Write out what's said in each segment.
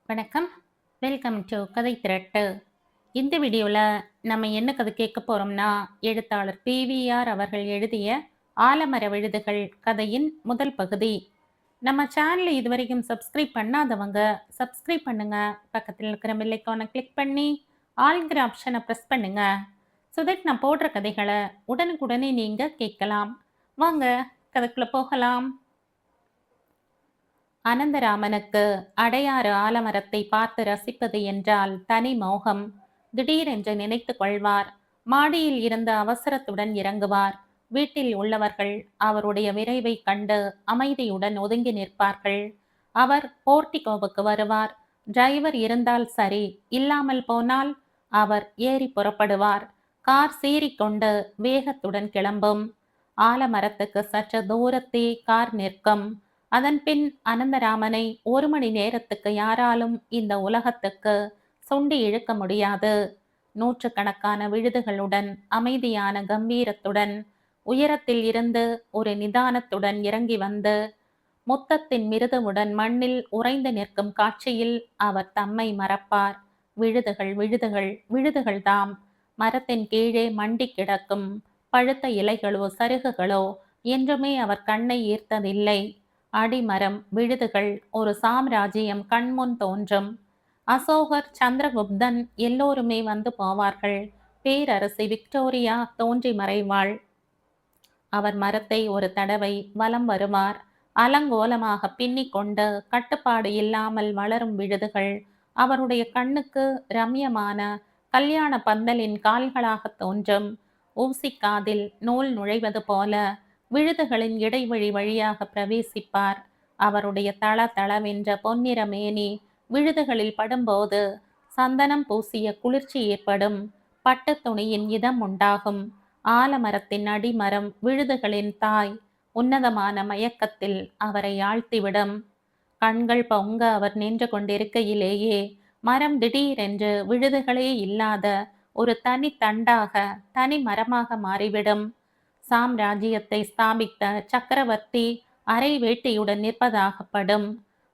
வணக்கம். Welcome to கதை திரட்டு. இந்த வீடியோவில் நம்ம என்ன கதை கேட்க போகிறோம்னா, எழுத்தாளர் பிவிஆர் அவர்கள் எழுதிய ஆலமர விழுதுகள் கதையின் முதல் பகுதி. நம்ம சேனலை இதுவரைக்கும் சப்ஸ்கிரைப் பண்ணாதவங்க சப்ஸ்கிரைப் பண்ணுங்க. பக்கத்தில் இருக்கிற பெல் ஐகானை கிளிக் பண்ணி ஆல்ங்கிற ஆப்ஷனை ப்ரெஸ் பண்ணுங்க. ஸோ தட் நான் போடுற கதைகளை உடனுக்குடனே நீங்கள் கேட்கலாம். வாங்க கதைக்குள்ளே போகலாம். அனந்தராமனுக்கு அடையாறு ஆலமரத்தை பார்த்து ரசிப்பது என்றால் தனி மோகம். திடீரென்று நினைத்து கொள்வார். மாடியில் இருந்து அவசரத்துடன் இறங்குவார். வீட்டில் உள்ளவர்கள் அவருடைய விரைவை கண்டு அமைதியுடன் ஒதுங்கி நிற்பார்கள். அவர் போர்ட்டிகோவுக்கு வருவார். டிரைவர் இருந்தால் சரி, இல்லாமல் போனால் அவர் ஏறி புறப்படுவார். கார் சீறிக்கொண்டு வேகத்துடன் கிளம்பும். ஆலமரத்துக்கு சற்று தூரத்தே கார் நிற்கும். அதன் பின் அனந்தராமனை 1 மணி நேரத்துக்கு யாராலும் இந்த உலகத்துக்கு சுண்டி இழுக்க முடியாது. நூற்றுக்கணக்கான விழுதுகளுடன், அமைதியான கம்பீரத்துடன், உயரத்தில் இருந்து ஒரு நிதானத்துடன் இறங்கி வந்து முத்தத்தின் மிருதுவுடன் மண்ணில் உறைந்து நிற்கும் காட்சியில் அவர் தம்மை மறப்பார். விழுதுகள் விழுதுகள் விழுதுகள்தாம். மரத்தின் கீழே மண்டி கிடக்கும் பழுத்த இலைகளோ சருகுகளோ என்றுமே அவர் கண்ணை ஈர்த்ததில்லை. அடிமரம் விழுதுகள் ஒரு சாம்ராஜ்யம் கண்முன் தோன்றும். அசோகர், சந்திரகுப்தன் எல்லோருமே வந்து போவார்கள். பேரரசி விக்டோரியா தோன்றி மறைவாள். அவர் மரத்தை ஒரு தடவை வலம் வருவார். அலங்கோலமாக பின்னிக்கொண்டு கட்டுப்பாடு இல்லாமல் வளரும் விழுதுகள் அவருடைய கண்ணுக்கு ரம்யமான கல்யாண பந்தலின் கால்களாக தோன்றும். ஊசிக்காதில் நூல் நுழைவது போல விழுதுகளின் இடைவெளி வழியாக பிரவேசிப்பார். அவருடைய தள தளவென்ற பொன்னிற மேனி விழுதுகளில் படும்போது சந்தனம் பூசிய குளிர்ச்சி ஏற்படும். பட்டு துணியின் இதம் உண்டாகும். ஆலமரத்தின் அடிமரம் விழுதுகளின் தாய் உன்னதமான மயக்கத்தில் அவரை ஆழ்த்திவிடும். கண்கள் பொங்க அவர் நின்று கொண்டிருக்கையிலேயே மரம் திடீரென்று விழுதுகளே இல்லாத ஒரு தனி தண்டாக, தனி மரமாக மாறிவிடும். சாம்ராஜ்யத்தை ஸ்தாபித்த சக்கரவர்த்தி அரை வேட்டையுடன் நிற்பதாகப்படும்.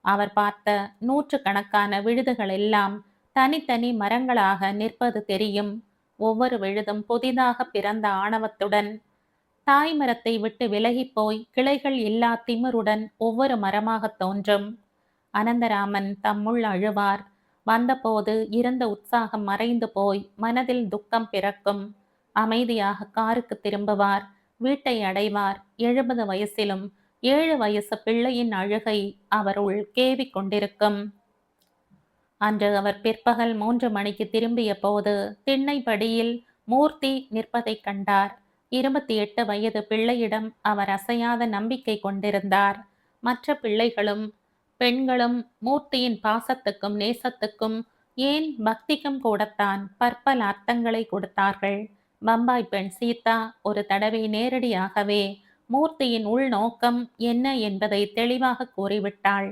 அவர் பார்த்த நூற்றுக்கணக்கான விழுதுகள் எல்லாம் தனித்தனி மரங்களாக நிற்பது தெரியும். ஒவ்வொரு விழுதும் புதிதாக பிறந்த ஆணவத்துடன், தாய் மரத்தை விட்டு விலகி போய் கிளைகள் இல்லா திமிருடன் ஒவ்வொரு மரமாக தோன்றும். அனந்தராமன் தம்முள் அழுவார். வந்தபோது இருந்த உற்சாகம் மறைந்து போய் மனதில் துக்கம் பிறக்கும். அமைதியாக காருக்கு திரும்புவார். வீட்டை அடைவார். 70 வயசிலும் 7 வயசு பிள்ளையின் அழுகை அவருள் கேவிக் கொண்டிருக்கும். அன்று அவர் பிற்பகல் 3 மணிக்கு திரும்பிய போது திண்ணைப்படியில் மூர்த்தி நிற்பதைக் கண்டார். 28 வயது பிள்ளையிடம் அவர் அசையாத நம்பிக்கை கொண்டிருந்தார். மற்ற பிள்ளைகளும் பெண்களும் மூர்த்தியின் பாசத்துக்கும் நேசத்துக்கும், ஏன் பக்திக்கும் கூடத்தான் பற்பல அர்த்தங்களை கொடுத்தார்கள். பம்பாய் பெண் சீதா ஒரு தடவை நேரடியாகவே மூர்த்தியின் உள்நோக்கம் என்ன என்பதை தெளிவாக கூறிவிட்டாள்.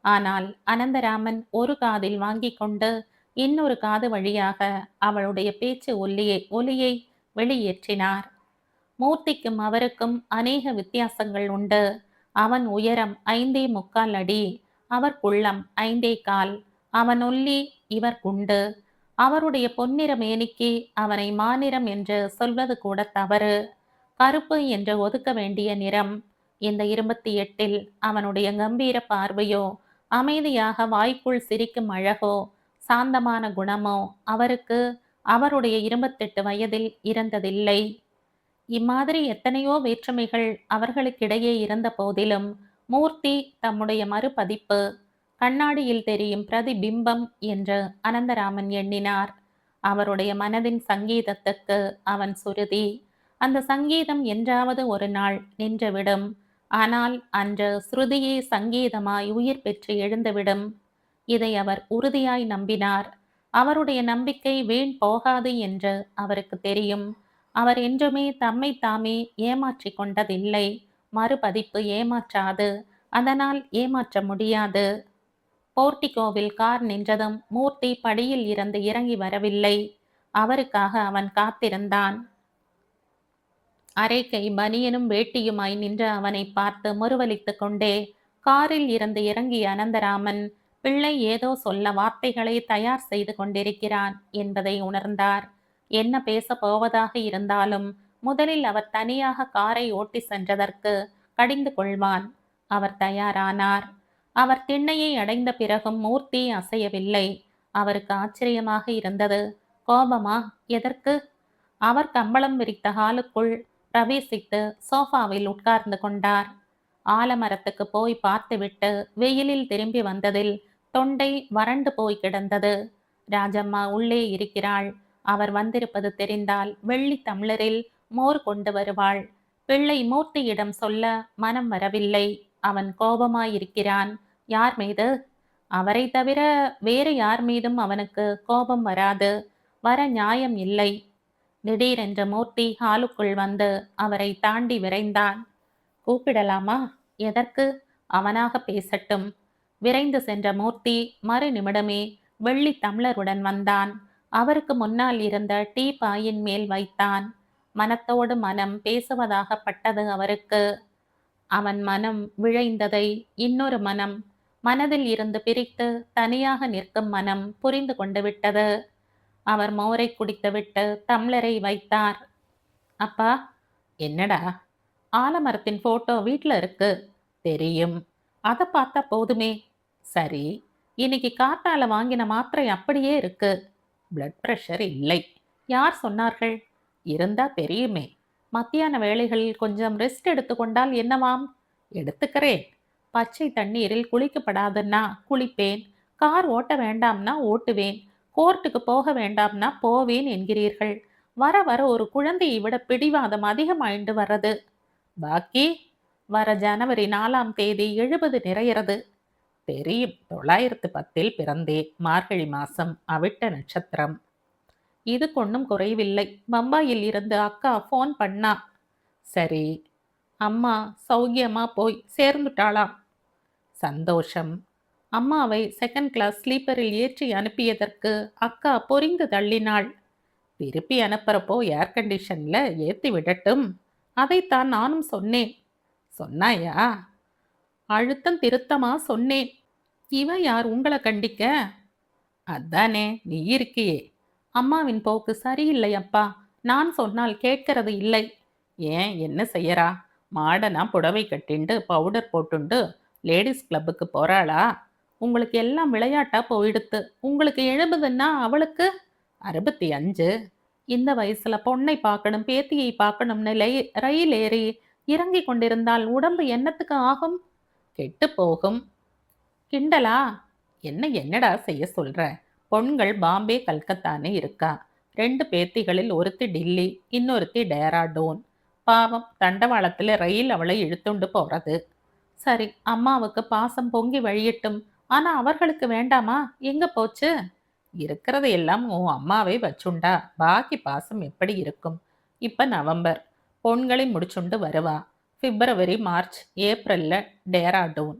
ஆனால் அனந்தராமன் ஒரு காதில் வாங்கி கொண்டு இன்னொரு காது வழியாக அவளுடைய பேச்சு ஒலியை வெளியேற்றினார். மூர்த்திக்கும் அவருக்கும் அநேக வித்தியாசங்கள் உண்டு. அவன் உயரம் 5.75 அடி, அவர் குள்ளம் 5.25. அவன் ஒல்லி, இவர் குண்டு. அவருடைய பொன்னிற மேனிக்கு அவனை மாநிறம் என்று சொல்வது கூட தவறு. கருப்பு என்று ஒதுக்க வேண்டிய நிறம். இந்த 28இல் அவனுடைய கம்பீர பார்வையோ, அமைதியாக வாய்க்குள் சிரிக்கும் அழகோ, சாந்தமான குணமோ அவருக்கு அவருடைய 28 வயதில் இருந்ததில்லை. இம்மாதிரி எத்தனையோ வேற்றுமைகள் அவர்களுக்கிடையே இருந்த போதிலும் மூர்த்தி தம்முடைய மறுபதிப்பு, கண்ணாடியில் தெரியும் பிரதிபிம்பம் என்று அனந்தராமன் எண்ணினார். அவருடைய மனதின் சங்கீதத்துக்கு அவன் சுருதி. அந்த சங்கீதம் என்றாவது ஒரு நாள் நின்றுவிடும். ஆனால் அன்று ஸ்ருதியே சங்கீதமாய் உயிர் பெற்று எழுந்துவிடும். இதை அவர் உறுதியாய் நம்பினார். அவருடைய நம்பிக்கை வீண் போகாது என்று அவருக்கு தெரியும். அவர் என்றுமே தம்மை தாமே ஏமாற்றி கொண்டதில்லை. மறுபதிப்பு ஏமாற்றாது, அதனால் ஏமாற்ற முடியாது. போர்ட்டிகோவில் கார் நின்றதும் மூர்த்தி படியில் இருந்து இறங்கி வரவில்லை. அவருக்காக அவன் காத்திருந்தான். அரைக்கை பனியனும் வேட்டியுமாய் நின்ற அவனை பார்த்து முறுவலித்து கொண்டே காரில் இருந்து இறங்கிய அனந்தராமன் பிள்ளை ஏதோ சொல்ல வார்த்தைகளை தயார் செய்து கொண்டிருக்கிறான் என்பதை உணர்ந்தார். என்ன பேசப் போவதாக இருந்தாலும் முதலில் அவர் தனியாக காரை ஓட்டி சென்றதற்கு கடிந்து கொள்வான். அவர் தயாரானார். அவர் திண்ணையை அடைந்த பிறகும் மூர்த்தி அசையவில்லை. அவருக்கு ஆச்சரியமாக இருந்தது. கோபமா? எதற்கு? அவர் கம்பளம் விரித்த ஹாலுக்குள் பிரவேசித்து சோஃபாவில் உட்கார்ந்து கொண்டார். ஆலமரத்துக்கு போய் பார்த்துவிட்டு வெயிலில் திரும்பி வந்ததில் தொண்டை வறண்டு போய் கிடந்தது. ராஜம்மா உள்ளே இருக்கிறாள். அவர் வந்திருப்பது தெரிந்தால் வெள்ளி தம்ளரில் மோர் கொண்டு வருவாள். பிள்ளை மூர்த்தியிடம் சொல்ல மனம் வரவில்லை. அவன் கோபமாயிருக்கிறான். யார் மீது? அவரை தவிர வேறு யார் மீதும் அவனுக்கு கோபம் வராது. வர நியாயம் இல்லை. திடீரென்று மூர்த்தி ஹாலுக்குள் வந்து அவரை தாண்டி விரைந்தான். கூப்பிடலாமா? எதற்கு? அவனாக பேசட்டும். விரைந்து சென்ற மூர்த்தி மறு நிமிடமே வெள்ளி தம்ளருடன் வந்தான். அவருக்கு முன்னால் இருந்த டீ பாயின் மேல் வைத்தான். மனத்தோடு மனம் பேசுவதாகப்பட்டது அவருக்கு. அவன் மனம் விழைந்ததை இன்னொரு மனம், மனதில் இருந்து பிரித்து தனியாக நிற்கும் மனம் புரிந்து கொண்டு விட்டது. அவர் மோரை குடித்துவிட்டு டம்ளரை வைத்தார். அப்பா. என்னடா? ஆலமரத்தின் போட்டோ வீட்டில் இருக்கு. தெரியும். அதை பார்த்தா போதுமே. சரி, இன்னைக்கு காத்தால வாங்கின மாத்திரை அப்படியே இருக்கு. பிளட் பிரஷர் இல்லை. யார் சொன்னார்கள்? இருந்தா தெரியுமே. மத்தியான வேளைகளில் கொஞ்சம் ரெஸ்ட் எடுத்துக்கொண்டால் என்னவாம்? எடுத்துக்கிறேன். பச்சை தண்ணீரில் குளிக்கப்படாதுன்னா குளிப்பேன். கார் ஓட்ட வேண்டாம்னா ஓட்டுவேன். கோர்ட்டுக்கு போக வேண்டாம்னா போவேன் என்கிறீர்கள். வர வர ஒரு குழந்தையை விட பிடிவாதம் அதிகமாயிண்டு வர்றது. பாக்கி வர ஜனவரி 4ஆம் தேதி 70 நிறையிறது. தெரியும். 910 பிறந்தே. மார்கழி மாசம், அவிட்ட நட்சத்திரம். இதுக்கு ஒன்றும் குறைவில்லை. பம்பாயில் இருந்து அக்கா ஃபோன் பண்ணா. சரி. அம்மா சௌக்கியமா போய் சேர்ந்துட்டாளாம். சந்தோஷம். அம்மாவை செகண்ட் கிளாஸ் ஸ்லீப்பரில் ஏற்றி அனுப்பியதற்கு அக்கா பொரிந்து தள்ளினாள். திருப்பி அனுப்புறப்போ ஏர் கண்டிஷன்ல ஏற்றி விடட்டும். அதைத்தான் நானும் சொன்னேன். சொன்னாயா? அழுத்தம் திருத்தமா சொன்னேன். இவ யார் உங்களை கண்டிக்க? அதானே நீ இருக்கியே. அம்மாவின் போக்கு சரியில்லை அப்பா. நான் சொன்னால் கேட்கறது இல்லை. ஏன், என்ன செய்யறா? மாடனா புடவை கட்டிண்டு பவுடர் போட்டுண்டு லேடிஸ் கிளப்புக்கு போறாளா? உங்களுக்கு எல்லாம் விளையாட்டா போயிடுத்து. உங்களுக்கு 70ன்னா அவளுக்கு 65. இந்த வயசுல பொண்ணை பார்க்கணும், பேத்தியை பார்க்கணும்னு ரயில் ஏறி இறங்கி கொண்டிருந்தால் உடம்பு என்னத்துக்கு ஆகும்? கெட்டு போகும். கிண்டலா? என்னடா செய்ய சொல்ற? பொண்கள் பாம்பே கல்கத்தானே இருக்கா. 2 பேத்திகளில் ஒருத்தி டில்லி, இன்னொருத்தி டேராடூன். பாவம், தண்டவாளத்தில் ரயில் அவளை இழுத்துண்டு போறது. சரி, அம்மாவுக்கு பாசம் பொங்கி வழியட்டும். ஆனா அவர்களுக்கு வேண்டாமா? எங்க போச்சு? இருக்கிறது எல்லாம் உன் அம்மாவை வச்சுண்டா. பாக்கி பாசம் எப்படி இருக்கும்? இப்ப நவம்பர். பொண்களை முடிச்சுண்டு வருவா. பிப்ரவரி, மார்ச், ஏப்ரல்ல டேராடூன்,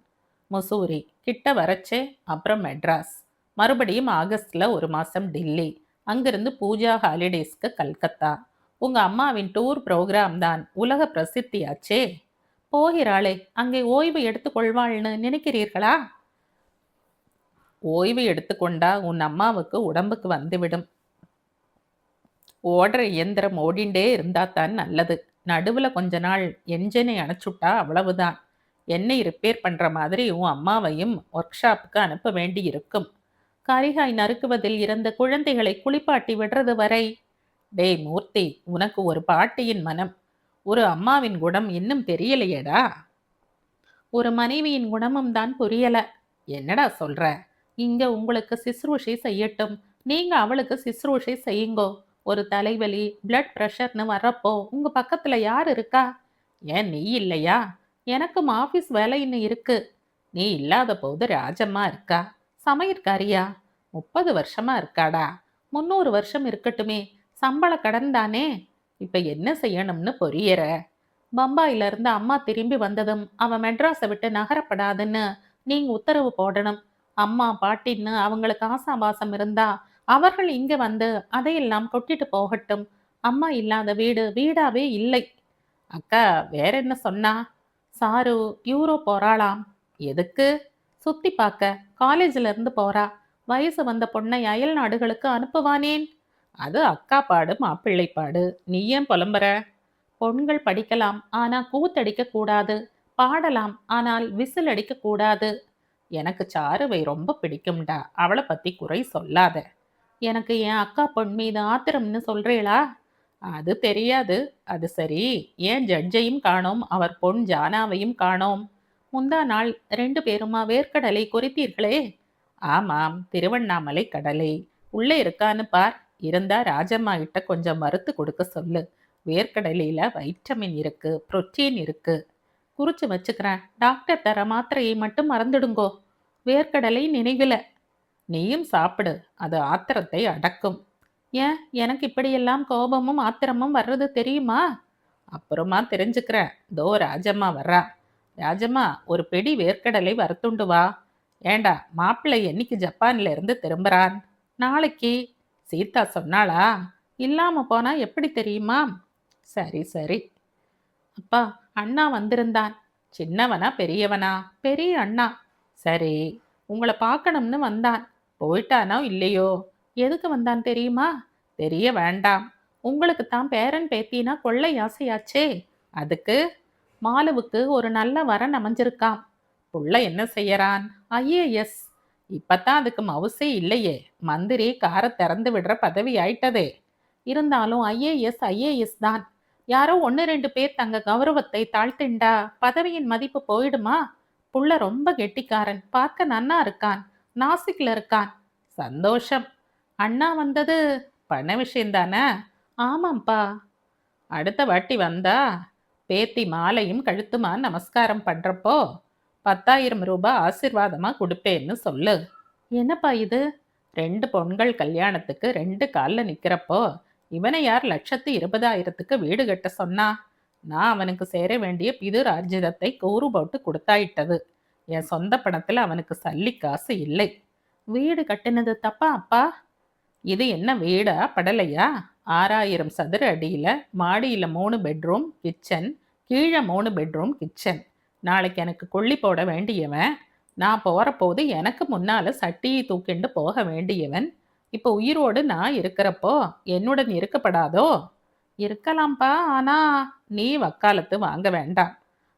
முசூரி கிட்ட வரச்சே. அப்புறம் மெட்ராஸ். மறுபடியும் ஆகஸ்ட்ல ஒரு மாசம் டில்லி. அங்கிருந்து பூஜா ஹாலிடேஸ்க்கு கல்கத்தா. உங்க அம்மாவின் டூர் ப்ரோக்ராம் தான் உலக பிரசித்தியாச்சே. போகிறாளே, அங்கே ஓய்வு எடுத்துக்கொள்வாள்னு நினைக்கிறீர்களா? ஓய்வு எடுத்துக்கொண்டா உன் அம்மாவுக்கு உடம்புக்கு வந்துவிடும். ஓடுற இயந்திரம் ஓடிண்டே இருந்தா தான் நல்லது. நடுவுல கொஞ்ச நாள் என்ஜினை அணைச்சுட்டா அவ்வளவுதான். எண்ணெய் ரிப்பேர் பண்ற மாதிரி உன் அம்மாவையும் ஒர்க் ஷாப்புக்கு அனுப்ப வேண்டி இருக்கும். கரிகாய் நறுக்குவதில் இருந்த குழந்தைகளை குளிப்பாட்டி விடுறது வரை. டேய் மூர்த்தி, உனக்கு ஒரு பாட்டியின் மனம், ஒரு அம்மாவின் குணம் இன்னும் தெரியலையேடா. ஒரு மனைவியின் குணமும் தான் புரியல. என்னடா சொல்ற? இங்க உங்களுக்கு சிஸ்ரூஷை செய்யட்டும், நீங்க அவளுக்கு சிஸ்ரூஷை செய்யுங்கோ. ஒரு தலைவலி, பிளட் பிரஷர்னு வர்றப்போ உங்க பக்கத்துல யார் இருக்கா? ஏன் நீ இல்லையா? எனக்கும் ஆபீஸ் வேலைன்னு இருக்கு. நீ இல்லாத போது ராஜம்மா இருக்கா. சமையற்காரியா? 30 வருஷமா இருக்காடா. 300 வருஷம் இருக்கட்டுமே. சம்பள கடன் தானே. இப்ப என்ன செய்யணும்னு பொரியற? பம்பாயில இருந்து அம்மா திரும்பி வந்ததும் அவன் மெட்ராஸை விட்டு நகரப்படாதுன்னு நீங்க உத்தரவு போடணும். அம்மா பாட்டின்னு அவங்களுக்கு ஆசாபாசம் இருந்தா அவர்கள் இங்க வந்து அதையெல்லாம் கொட்டிட்டு போகட்டும். அம்மா இல்லாத வீடு வீடாவே இல்லை. அக்கா வேற என்ன சொன்னா? சாரு யூரோப் போறாளாம். எதுக்கு? சுத்தி பார்க்க காலேஜ்ல இருந்து போறா. வயசு வந்த பொண்ணை அயல் நாடுகளுக்கு அனுப்புவானேன்? அது அக்கா பாடு மாப்பிள்ளை பாடு. நீ ஏன் புலம்புற? பொண்கள் படிக்கலாம், ஆனா கூத்தடிக்க கூடாது. பாடலாம், ஆனால் விசில் அடிக்க கூடாது. எனக்கு சாருவை ரொம்ப பிடிக்கும்டா. அவளை பத்தி குறை சொல்லாத. எனக்கு என் அக்கா பொண் மீது ஆத்திரம்னு சொல்றீளா? அது தெரியாது. அது சரி, ஏன் ஜட்ஜையும் காணோம், அவர் பொன் ஜானாவையும் காணோம்? முந்தா நாள் 2 பேருமா வேர்க்கடலை குறித்தீர்களே? ஆமாம், திருவண்ணாமலை கடலை. உள்ளே இருக்கான்னு பார். இருந்தா ராஜம்மா கிட்ட கொஞ்சம் வறுத்து கொடுக்க சொல்லு. வேர்க்கடலையில வைட்டமின் இருக்கு, புரோட்டீன் இருக்கு. குறிச்சு வச்சுக்கிறேன். டாக்டர் தர மாத்திரையை மட்டும் மறந்துடுங்கோ. வேர்க்கடலை நினைவில. நீயும் சாப்பிடு, அது ஆத்திரத்தை அடக்கும். ஏன் எனக்கு இப்படியெல்லாம் கோபமும் ஆத்திரமும் வர்றது தெரியுமா? அப்புறமா தெரிஞ்சுக்கிறேன். தோ ராஜம்மா வர்றா. ராஜம்மா, ஒரு பிடி வேர்க்கடலை வறுத்துண்டு வா. ஏண்டா, மாப்பிள்ளை என்னைக்கு ஜப்பான்ல இருந்து திரும்புறான்? நாளைக்கு. சீதா சொன்னாளா? இல்லாம போனா எப்படி தெரியுமா? சரி சரி. அப்பா, அண்ணா வந்திருந்தான். சின்னவனா பெரியவனா? பெரிய அண்ணா. சரி, உங்களை பார்க்கணும்னு வந்தான். போயிட்டானோ இல்லையோ? எதுக்கு வந்தான் தெரியுமா? தெரிய வேண்டாம். உங்களுக்கு தான் பேரன் பேத்தினா கொள்ளை ஆசையாச்சே. அதுக்கு மாலுவுக்கு ஒரு நல்ல வரன் அமைஞ்சிருக்காம். புள்ள என்ன செய்யறான்? ஐஏஎஸ். இப்பத்தான் அதுக்கு மவுசே இல்லையே. மந்திரி காரை திறந்து விடுற பதவி ஆயிட்டதே. இருந்தாலும் ஐஏஎஸ் ஐஏஎஸ் தான். யாரோ 1-2 பேர் தங்க கௌரவத்தை தாழ்த்திண்டா பதவியின் மதிப்பு போயிடுமா? புள்ள ரொம்ப கெட்டிக்காரன், பார்க்க நன்னா இருக்கான், நாசிக்ல இருக்கான். சந்தோஷம். அண்ணா வந்தது பண விஷயம் தானே? ஆமாம்ப்பா. அடுத்த வாட்டி வந்தா பேத்தி மாலையும் கழுத்துமா நமஸ்காரம் பண்றப்போ 10,000 ரூபாய் ஆசீர்வாதமா கொடுப்பேன்னு சொல்லு. என்னப்பா இது? 2 பொண்கள் கல்யாணத்துக்கு 2 கால்ல நிக்கிறப்போ இவனை யார் 1,20,000க்கு வீடு கட்ட சொன்னா? நான் அவனுக்கு சேர வேண்டிய பிதுரார்ஜிதத்தை கூறு போட்டு கொடுத்தாயிட்டது. என் சொந்த பணத்துல அவனுக்கு சல்லி காசு இல்லை. வீடு கட்டினது தப்பா அப்பா? இது என்ன வீடா படலையா? 6,000 சதுர அடியில மாடியில 3 பெட்ரூம் கிச்சன், கீழே 3 பெட்ரூம் கிச்சன். நாளைக்கு எனக்கு கொள்ளி போட வேண்டியவன். நான் போற போது எனக்கு முன்னால சட்டியை தூக்கிண்டு போக வேண்டியவன். இப்போ உயிரோடு நான் இருக்கிறப்போ என்னுடன் இருக்கப்படாதோ? இருக்கலாம்ப்பா, ஆனா நீ வக்காலத்து வாங்க வேண்டாம்.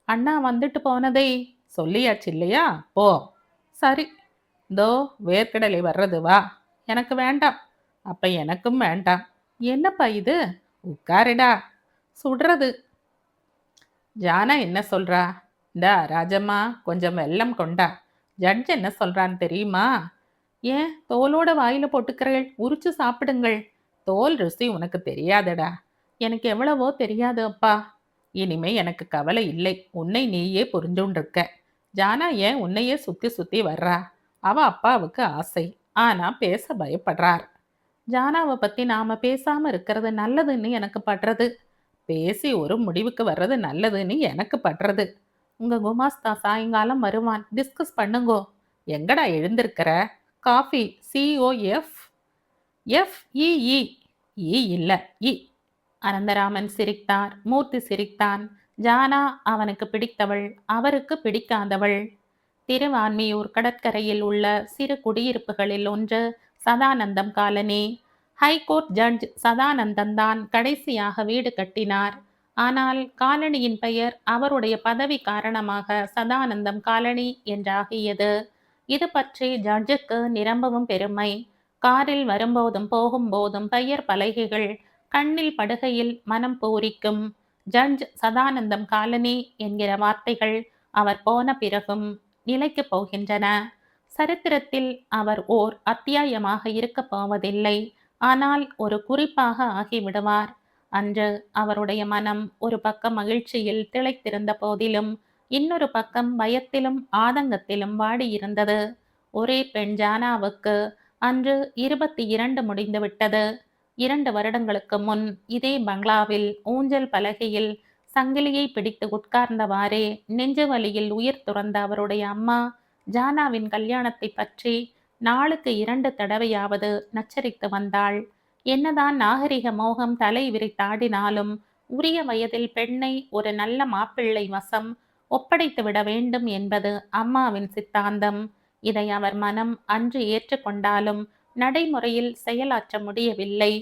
அண்ணா வந்துட்டு போனதை சொல்லியாச்சு இல்லையா? போ. சரி. தோ வேர்க்கடலை வர்றது, வா. எனக்கு வேண்டாம். அப்ப எனக்கும் வேண்டாம். என்னப்பா இது? உட்காருடா. சுடுறது. ஜானா என்ன சொல்றா? இந்தா ராஜம்மா, கொஞ்சம் வெல்லம் கொண்டா. ஜட்ஜ் என்ன சொல்றான்னு தெரியுமா? ஏன் தோலோட வாயில போட்டுக்கிறீள்? உரிச்சு சாப்பிடுங்கள். தோல் ருசி உனக்கு தெரியாதடா. எனக்கு எவ்வளவோ தெரியாது அப்பா. இனிமே எனக்கு கவலை இல்லை. உன்னை நீயே புரிஞ்சுண்டிருக்க. ஜானா ஏன் உன்னையே சுத்தி சுத்தி வர்றா? அவ அப்பாவுக்கு ஆசை, ஆனா பேச பயப்படுறார். ஜானாவை பத்தி நாம பேசாம இருக்கிறது நல்லதுன்னு எனக்கு படுறது. பேசி ஒரு முடிவுக்கு வர்றது நல்லதுன்னு எனக்கு படுறது. உங்க குமாஸ்தா சாயங்காலம் வருவான், டிஸ்கஸ் பண்ணுங்கோ. எங்கடா எழுந்திருக்கிற? காஃபி. COF. FEE. ஈ இல்ல, இ. அனந்தராமன் சிரித்தார். மூர்த்தி சிரித்தான். ஜானா அவனுக்கு பிடித்தவள், அவருக்கு பிடிக்காதவள். திருவான்மியூர் கடற்கரையில் உள்ள சிறு குடியிருப்புகளில் ஒன்று Sadanandam colony. High court judge Sadanandan தான் கடைசியாக வீடு கட்டினார். ஆனால் காலனியின் பெயர் அவருடைய பதவி காரணமாக சதானந்தம் காலனி என்றாகியது. இது பற்றி ஜட்ஜுக்கு நிரம்பவும் பெருமை. காரில் வரும்போதும் போகும்போதும் பெயர் பலகைகள் கண்ணில் படுகையில் மனம் பூரிக்கும். ஜட்ஜ் சதானந்தம் காலனி என்கிற வார்த்தைகள் அவர் போன பிறகும் நிலைக்கு போகின்றன. சரித்திரத்தில் அவர் ஓர் அத்தியாயமாக இருக்கப் போவதில்லை, ஆனால் ஒரு குறிப்பாக ஆகிவிடுவார். அன்று அவருடைய மனம் ஒரு பக்கம் மகிழ்ச்சியில் திளைத்திருந்த போதிலும் இன்னொரு பக்கம் பயத்திலும் ஆதங்கத்திலும் வாடியிருந்தது. ஒரே பெண் ஜானாவுக்கு அன்று 22 முடிந்துவிட்டது. 2 வருடங்களுக்கு முன் இதே பங்களாவில் ஊஞ்சல் பலகையில் சங்கிலியை பிடித்து உட்கார்ந்தவாறே நெஞ்சு வலியில் உயிர் துறந்த அவருடைய அம்மா ஜானாவின் கல்யாணத்தை பற்றி நாளுக்கு 2 தடவையாவது நச்சரித்து வந்தாள். என்னதான் நாகரிக மோகம் தலை விரித்தாடினாலும் உரிய வயதில் பெண்ணை ஒரு நல்ல மாப்பிள்ளை வசம் ஒப்படைத்து விட வேண்டும் என்பது அம்மாவின் சித்தாந்தம். இதை அவர் மனம் அன்று ஏற்றுக்கொண்டாலும் நடைமுறையில் செயலாற்ற முடியவில்லை.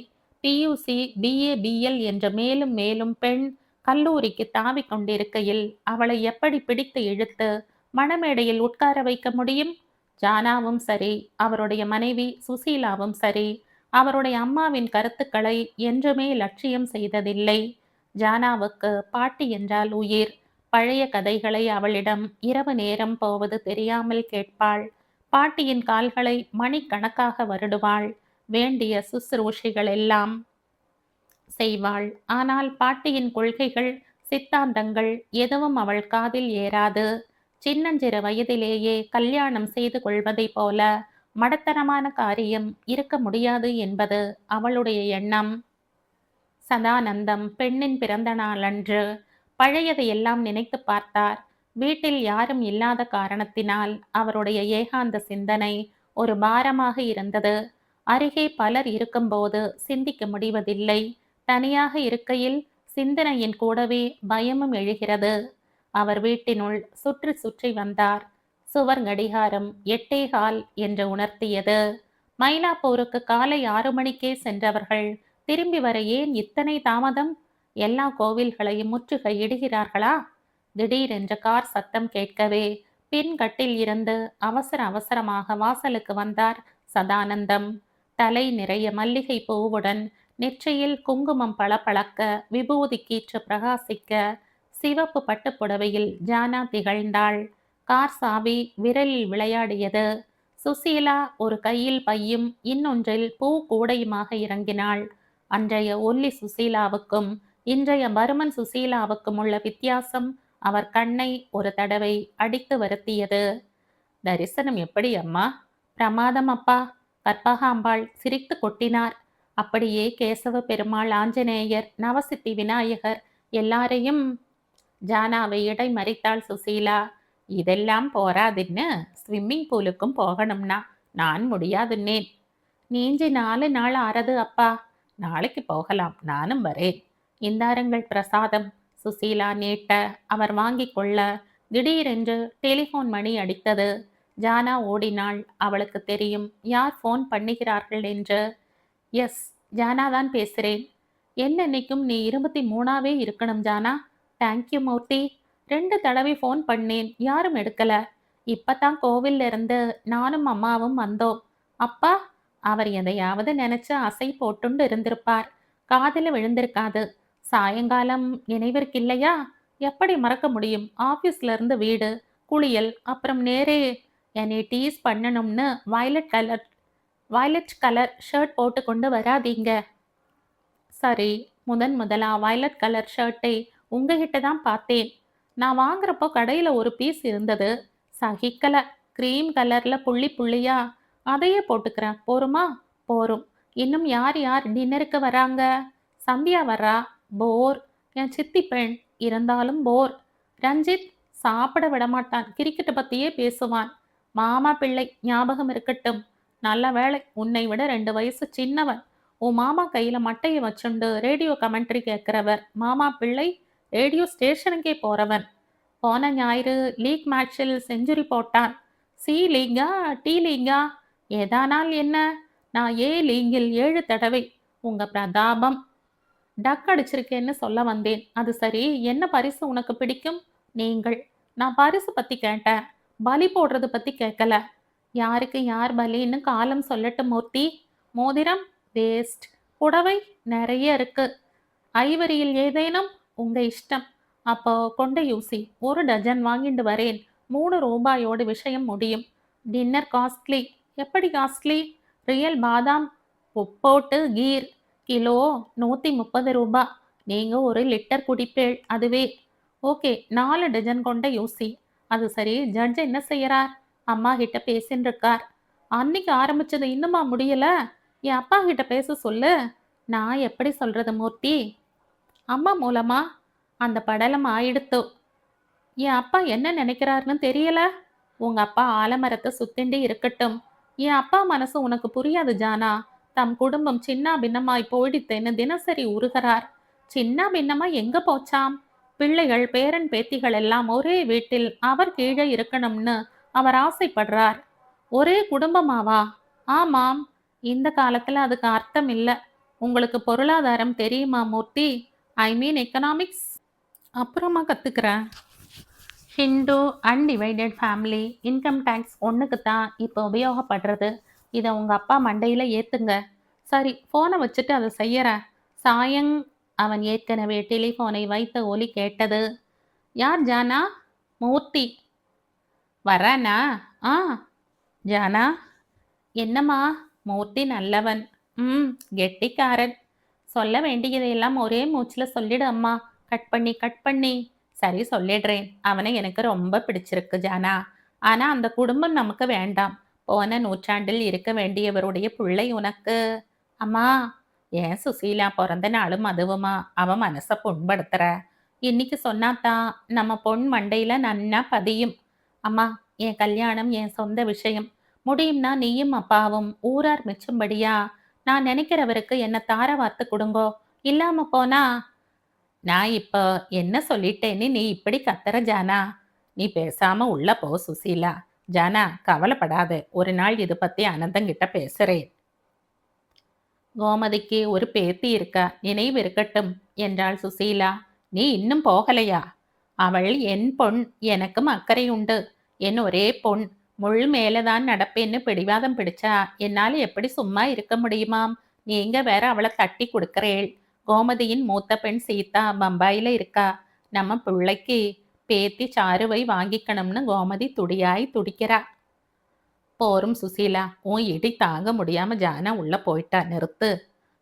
பியூசி, பிஏ, பிஎல் என்ற மேலும் மேலும் பெண் கல்லூரிக்கு தாவிக் கொண்டிருக்கையில் அவளை எப்படி பிடித்து இழுத்து மணமேடையில் உட்கார வைக்க முடியும்? ஜானாவும் சரி, அவருடைய மனைவி சுசீலாவும் சரி, அவருடைய அம்மாவின் கருத்துக்களை என்றுமே லட்சியம் செய்ததில்லை. ஜானாவுக்கு பாட்டி என்றால் உயிர். பழைய கதைகளை அவளிடம் இரவு நேரம் போவது தெரியாமல் கேட்பாள். பாட்டியின் கால்களை மணிக்கணக்காக வருடுவாள். வேண்டிய சுசுரூஷைகள் எல்லாம் செய்வாள். ஆனால் பாட்டியின் கொள்கைகள், சித்தாந்தங்கள் எதுவும் அவள் காதில் ஏறாது. சின்னஞ்சிறு வயதிலேயே கல்யாணம் செய்து கொள்வதைப் போல மடத்தனமான காரியம் இருக்க முடியாது என்பது அவளுடைய எண்ணம். சதானந்தம் பெண்ணின் பிறந்த நாளன்று பழையதையெல்லாம் நினைத்து பார்த்தார். வீட்டில் யாரும் இல்லாத காரணத்தினால் அவருடைய ஏகாந்த சிந்தனை ஒரு பாரமாக இருந்தது. அருகே பலர் இருக்கும்போது சிந்திக்க முடிவதில்லை. தனியாக இருக்கையில் சிந்தனையின் கூடவே பயமும் எழுகிறது. அவர் வீட்டினுள் சுற்றி சுற்றி வந்தார். சுவர் கடிகாரம் 8:15 என்று உணர்த்தியது. மயிலாப்பூருக்கு காலை 6 மணிக்கே சென்றவர்கள் திரும்பி வர ஏன் இத்தனை தாமதம்? எல்லா கோவில்களையும் முற்றுகையிடுகிறார்களா? திடீரென்று கார் சத்தம் கேட்கவே பின் கட்டில் இருந்து அவசர அவசரமாக வாசலுக்கு வந்தார் சதானந்தம். தலை நிறைய மல்லிகை பூவுடன், நெற்றியில் குங்குமம் பளபளக்க, விபூதி கீற்று பிரகாசிக்க, சிவப்பு பட்டுப்புடவையில் ஜானா திகழ்ந்தாள். கார் சாவி விரலில் விளையாடியது. சுசீலா ஒரு கையில் பையும் இன்னொன்றில் பூ கூடையுமாக இறங்கினாள். அன்றைய ஒல்லி சுசீலாவுக்கும் இன்றைய பருமன் சுசீலாவுக்கும் உள்ள வித்தியாசம் அவர் கண்ணை ஒரு தடவை அடித்து வருத்தியது. தரிசனம் எப்படி அம்மா? பிரமாதம் அப்பா. கற்பகாம்பாள் சிரித்து கொட்டினார். அப்படியே கேசவ பெருமாள், ஆஞ்சநேயர், நவசித்தி விநாயகர் எல்லாரையும். ஜானாவை இடைமறித்தாள் சுசீலா. இதெல்லாம் போராதுன்னு ஸ்விம்மிங் பூலுக்கும் போகணும்னா நான் முடியாதுன்னேன். நீஞ்சி 4 நாள் ஆறது அப்பா. நாளைக்கு போகலாம், நானும் வரேன். இந்தாருங்கள் பிரசாதம். சுசீலா நீட்ட அவர் வாங்கி கொள்ள திடீரென்று டெலிஃபோன் மணி அடித்தது. ஜானா ஓடினாள். அவளுக்கு தெரியும் யார் ஃபோன் பண்ணுகிறார்கள் என்று. எஸ், ஜானா தான் பேசுகிறேன். என்னன்னைக்கும் நீ 23ஆவே இருக்கணும் ஜானா. தேங்க்யூ மூர்த்தி. 2 தடவை ஃபோன் பண்ணேன், யாரும் எடுக்கல. இப்பதான் கோவில்ல இருந்து நானும் அம்மாவும் வந்தோம். அப்பா? அவர் எதையாவது நினைச்சு அசை போட்டுண்டு இருந்திருப்பார். காதில் விழுந்திருக்காது. சாயங்காலம் நினைவிற்கில்லையா? எப்படி மறக்க முடியும்? ஆபீஸ்ல இருந்து வீடு, குளியல், அப்புறம் நேரே என்னை டீஸ் பண்ணணும்னு வயலட் கலர் ஷர்ட் போட்டு கொண்டு வராதீங்க. சரி, முதலா வயலட் கலர் ஷர்ட்டை உங்ககிட்ட தான் பார்த்தேன். நான் வாங்குறப்போ கடையில் ஒரு பீஸ் இருந்தது, சகிக்கல. க்ரீம் கலர்ல புள்ளி புள்ளியா, அதையே போட்டுக்கிறேன். போருமா? போரும். இன்னும் யார் யார் டின்னருக்கு வராங்க? சந்தியா வர்றா. போர். என் சித்தி பெண் இருந்தாலும் போர். ரஞ்சித் சாப்பிட விடமாட்டான், கிரிக்கெட்டை பற்றியே பேசுவான். மாமா பிள்ளை ஞாபகம் இருக்கட்டும். நல்ல வேளை, உன்னை விட 2 வயசு சின்னவன். உன் மாமா கையில் மட்டையை வச்சுண்டு ரேடியோ கமெண்ட்ரி கேட்குறவர். மாமா பிள்ளை ரேடியோ ஸ்டேஷனுக்கே போகிறவன். போன ஞாயிறு லீக் மேட்சில் செஞ்சுரி போட்டான். சி லீங்கா டி லீங்கா ஏதானால் என்ன? நான் ஏ லீங்கில் 7 தடவை. உங்க பிரதாபம். டக் அடிச்சிருக்கேன்னு சொல்ல வந்தேன். அது சரி, என்ன பரிசு உனக்கு பிடிக்கும்? நீங்கள். நான் பரிசு பத்தி கேட்டேன், பலி போடுறது பத்தி கேட்கல. யாருக்கு யார் பலின்னு காலம் சொல்லட்டும் மூர்த்தி. மோதிரம் வேஸ்ட். புடவை நிறைய இருக்கு. ஐவரியில் ஏதேனும்? உங்க இஷ்டம். அப்போ கொண்ட யூசி 1 டஜன் வாங்கிட்டு வரேன். 3 ரூபாயோடு விஷயம் முடியும். Dinner costly. எப்படி காஸ்ட்லி? ரியல் பாதாம் போட்டு கீர் கிலோ 130 ரூபா. நீங்க 1 லிட்டர் குடிப்பேள், அதுவே. ஓகே, 4 டஜன் கொண்ட யூசி. அது சரி, ஜட்ஜ் என்ன செய்யறார்? அம்மா கிட்ட பேசின்னு இருக்கார். அன்னைக்கு ஆரம்பிச்சது இன்னுமா முடியல? என் அப்பா கிட்ட பேச சொல்லு. நான் எப்படி சொல்றது மூர்த்தி? அம்மா மூலமா அந்த படலம் ஆயிடுத்து. என் அப்பா என்ன நினைக்கிறாருன்னு தெரியல. உங்க அப்பா ஆலமரத்தை சுத்திண்டு இருக்கட்டும். என் அப்பா மனசு உனக்கு புரியாது ஜானா. தம் குடும்பம் சின்ன பின்னமாய் போயிடுத்தேன்னு தினசரி உருகிறார். சின்ன பின்னமா எங்க போச்சாம்? பிள்ளைகள் பேரன் பேத்திகள் எல்லாம் ஒரே வீட்டில் அவர் கீழே இருக்கணும்னு அவர் ஆசைப்படுறார். ஒரே குடும்பமாவா? ஆமாம். இந்த காலத்துல அதுக்கு அர்த்தம் இல்ல. உங்களுக்கு பொருளாதாரம் தெரியுமா மூர்த்தி? ஐ மீன் எக்கனாமிக்ஸ். அப்புறமா கத்துக்கிறேன். Hindu undivided family income tax ஒன்றுக்கு தான் இப்போ உபயோகப்படுறது. இதை உங்கள் அப்பா மண்டையில் ஏற்றுங்க. சரி, ஃபோனை வச்சுட்டு அதை செய்யறேன். சாயங். அவன் ஏற்கனவே டெலிஃபோனை வைத்த ஒலி கேட்டது. யார் ஜானா? மூர்த்தி. வரானா? ஆ. ஜானா. என்னம்மா? மூர்த்தி நல்லவன். ம். கெட்டிக்காரன். சொல்ல வேண்டியதையெல்லாம் ஒரே மூச்சில் சொல்லிடு அம்மா. கட் பண்ணி கட் பண்ணி. சரி, சொல்லிடுறேன். அவனை எனக்கு ரொம்ப பிடிச்சிருக்கு ஜானா. ஆனா அந்த குடும்பம் நமக்கு வேண்டாம். போன நூற்றாண்டில் இருக்க வேண்டியவருடைய பிள்ளை உனக்கு. அம்மா. ஏன் சுசீலா பிறந்த நாளும் அதுவுமா அவன் மனசை புண்படுத்துற? இன்னைக்கு சொன்னாதான் நம்ம பொன் மண்டையில நன்னா பதியும். அம்மா, என் கல்யாணம் என் சொந்த விஷயம். முடியும்னா நீயும் அப்பாவும் ஊரார் மெச்சும்படியா நான் நினைக்கிறவருக்கு என்ன தார வார்த்து கொடுங்கோ. இல்லாம போனா நான் இப்போ என்ன சொல்லிட்டேன்னு நீ இப்படி கத்துற ஜானா? நீ பேசாம உள்ள போ சுசீலா. ஜானா, கவலைப்படாத. ஒரு நாள் இது பத்தி அனந்தங்கிட்ட பேசுறேன். கோமதிக்கு ஒரு பேத்தி இருக்கா, நினைவு இருக்கட்டும் என்றாள் சுசீலா. நீ இன்னும் போகலையா? அவள் என் பொன். எனக்கும் அக்கறை உண்டு. என் ஒரே பொன். முள் மேலதான் நடப்பேன்னு பிடிவாதம் பிடிச்சா என்னால எப்படி சும்மா இருக்க முடியுமாம்? நீங்க வேற அவளை தட்டி கொடுக்கறேள். கோமதியின் மூத்த பெண் சீதா பம்பாயில இருக்கா. நம்ம பிள்ளைக்கு பேத்தி சாருவை வாங்கிக்கணும்னு கோமதி துடியாய் துடிக்கிறா. போரும் சுசீலா, உன் இடி தாங்க முடியாம ஜானா உள்ள போயிட்டா. நிறுத்து.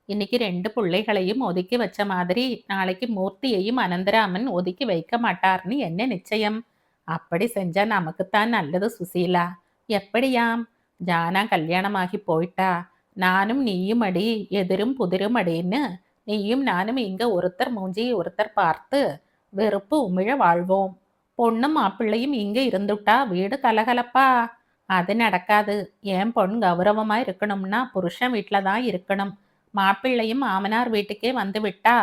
இன்னைக்கு 2 பிள்ளைகளையும் ஒதுக்கி வச்ச மாதிரி நாளைக்கு மூர்த்தியையும் அனந்தராமன் ஒதுக்கி வைக்க மாட்டார்னு என்ன நிச்சயம்? அப்படி செஞ்சா நமக்குத்தான் நல்லது சுசீலா. எப்படியாம்? ஜானா கல்யாணமாகி போயிட்டா. நானும் நீயும் அடி எதிரும் புதிரும் அடின்னு நீயும் நானும் இங்க ஒருத்தர் மூஞ்சியை ஒருத்தர் பார்த்து வெறுப்பு உமிழ வாழ்வோம். பொண்ணும் மாப்பிள்ளையும் இங்க இருந்துட்டா வீடு கலகலப்பா. அது நடக்காது. என் பொண் கௌரவமா இருக்கணும்னா புருஷன் வீட்டில தான் இருக்கணும். மாப்பிள்ளையும் மாமனார் வீட்டுக்கே வந்து விட்டா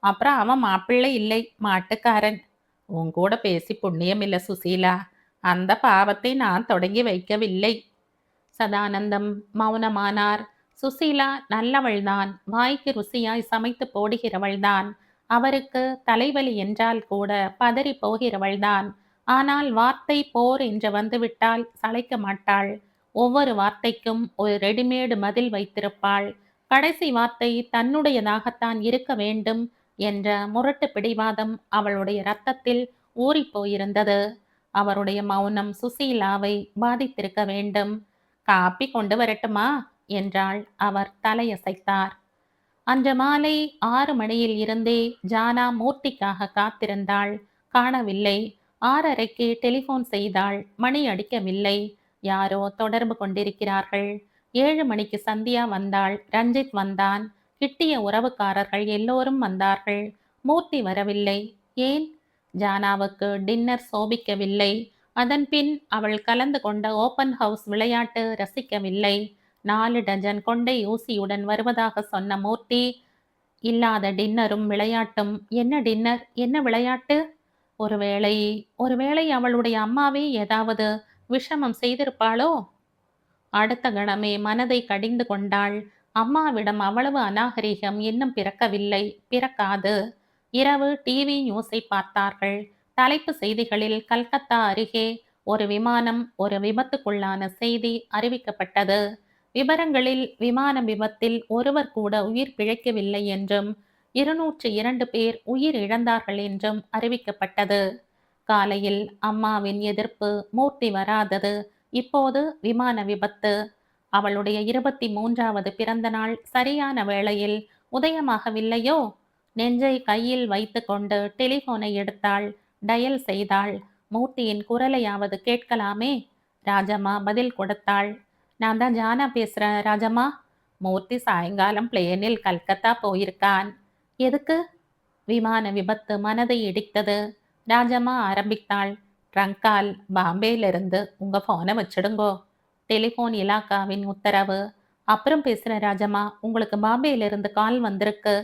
அப்புறம் அவன் மாப்பிள்ளை இல்லை, மாட்டுக்காரன். உன் கூட பேசி புண்ணியம் இல்லை சுசீலா. அந்த பாவத்தை நான் தொடங்கி வைக்கவில்லை. சதானந்தம் மௌனமானார். சுசீலா நல்லவள்தான். வாய்க்கு ருசியாய் சமைத்து போடுகிறவள்தான். அவருக்கு தலைவலி என்றால் கூட பதறி போகிறவள்தான். ஆனால் வார்த்தை போர் என்று வந்துவிட்டால் சளைக்க மாட்டாள். ஒவ்வொரு வார்த்தைக்கும் ஒரு ரெடிமேடு பதில் வைத்திருப்பாள். கடைசி வார்த்தை தன்னுடையதாகத்தான் இருக்க வேண்டும் என்ற முரட்டு பிடிவாதம் அவளுடைய இரத்தத்தில் ஊறிப்போயிருந்தது. அவருடைய மௌனம் சுசீலாவை பாதித்திருக்க வேண்டும். காப்பி கொண்டு வரட்டுமா என்றாள். அவர் தலையசைத்தார். அன்று மாலை 6 மணியில் இருந்தே ஜானா மூர்த்திக்காக காத்திருந்தாள். காணவில்லை. 6:30க்கு டெலிபோன் செய்தாள். மணி அடிக்கவில்லை. யாரோ தொடர்பு கொண்டிருக்கிறார்கள். 7 மணிக்கு சந்தியா வந்தாள். ரஞ்சித் வந்தான். கிட்டிய உறவுக்காரர்கள் எல்லோரும் வந்தார்கள். மூர்த்தி வரவில்லை. ஏன்? ஜானாவுக்கு டின்னர் சோபிக்கவில்லை. அதன் பின் அவள் கலந்து கொண்ட ஓப்பன் ஹவுஸ் விளையாட்டு ரசிக்கவில்லை. 4 டஜன் கொண்டை ஊசியுடன் வருவதாக சொன்ன மூர்த்தி இல்லாத டின்னரும் விளையாட்டும். என்ன டின்னர், என்ன விளையாட்டு? ஒருவேளை ஒருவேளை அவளுடைய அம்மாவே ஏதாவது விஷமம் செய்திருப்பாளோ? அடுத்த கணமே மனதை கடிந்து கொண்டாள். அம்மாவிடம் அவ்வளவு அநாகரிகம் இன்னும் பிறக்கவில்லை, பிறக்காது. இரவு டிவி நியூஸை பார்த்தார்கள். தலைப்பு செய்திகளில் கல்கத்தா அருகே ஒரு விமானம் ஒரு விபத்துக்குள்ளான செய்தி அறிவிக்கப்பட்டது. விவரங்களில் விமான விபத்தில் ஒருவர் கூட உயிர் பிழைக்கவில்லை என்றும் 202 பேர் உயிர் இழந்தார்கள் என்றும் அறிவிக்கப்பட்டது. காலையில் அம்மாவின் எதிர்ப்பு. மூர்த்தி வராதது. இப்போது விமான விபத்து. அவளுடைய 23வது பிறந்த நாள் சரியான வேளையில் உதயமாகவில்லையோ? நெஞ்சை கையில் வைத்து கொண்டு டெலிபோனை எடுத்தாள். டயல் செய்தாள். மூர்த்தியின் குரலையாவது கேட்கலாமே. ராஜம்மா பதில் கொடுத்தாள். நான் தான் ஜானா பேசுறேன் ராஜம்மா. மூர்த்தி சாயங்காலம் பிளேனில் கல்கத்தா போயிருக்கான். எதுக்கு? விமான விபத்து மனதை இடித்தது. ராஜம்மா ஆரம்பித்தாள். ட்ரங்கால் பாம்பேலிருந்து உங்க போனை வச்சிடுங்கோ. டெலிஃபோன் இலாக்காவின் உத்தரவு. அப்புறம் பேசுகிறேன் ராஜம்மா. உங்களுக்கு பாம்பேயிலிருந்து கால் வந்திருக்கு.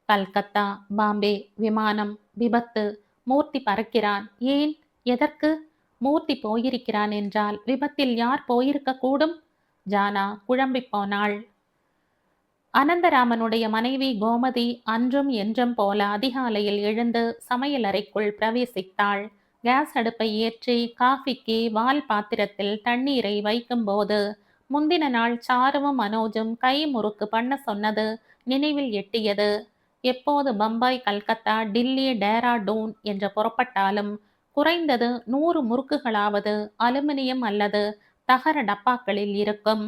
கல்கத்தா பாம்பே விமானம் விபத்து. மூர்த்தி பறக்கிறான். ஏன்? எதற்கு? மூர்த்தி போயிருக்கிறான் என்றால் விபத்தில் யார் போயிருக்க கூடும்? ஜானா குழம்பிப் போனாள். அனந்தராமனுடைய மனைவி கோமதி அன்றும் என்றும் போல அதிகாலையில் எழுந்து சமையலறைக்குள் பிரவேசித்தாள். கேஸ் அடுப்பை ஏற்றி காஃபிக்கு வால் பாத்திரத்தில் தண்ணீரை வைக்கும்போது முந்தின நாள் சாருவும் மனோஜும் கை முறுக்கு பண்ண சொன்னது நினைவில் எட்டியது. எப்போது பம்பாய், கல்கத்தா, டில்லி, டேராடூன் என்று புறப்பட்டாலும் குறைந்தது 100 முறுக்குகளாவது அலுமினியம் அல்லது தகர டப்பாக்களில் இருக்கும்.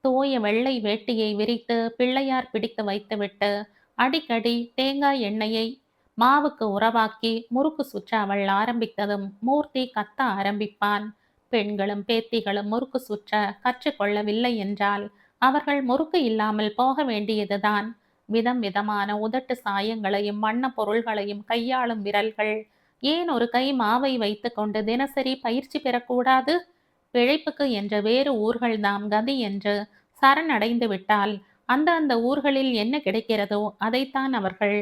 தூய வெள்ளை வேட்டியை விரித்து பிள்ளையார் பிடித்து வைத்துவிட்டு அடிக்கடி தேங்காய் எண்ணெயை மாவுக்கு உறவாக்கி முறுக்கு சுற்ற அவள் ஆரம்பித்ததும் மூர்த்தி கத்த ஆரம்பிப்பான். பெண்களும் பேத்திகளும் முறுக்கு சுற்ற கற்றுக்கொள்ளவில்லை என்றால் அவர்கள் முறுக்கு இல்லாமல் போக வேண்டியதுதான். விதம் விதமான உதட்டு சாயங்களையும் வண்ண பொருள்களையும் கையாளும் விரல்கள் ஏன் ஒரு கை மாவை வைத்து கொண்டு தினசரி பயிற்சி பெறக்கூடாது? பிழைப்புக்கு என்ற வேறு ஊர்கள்தாம் கதி என்று சரணடைந்து விட்டால் அந்த ஊர்களில் என்ன கிடைக்கிறதோ அதைத்தான் அவர்கள்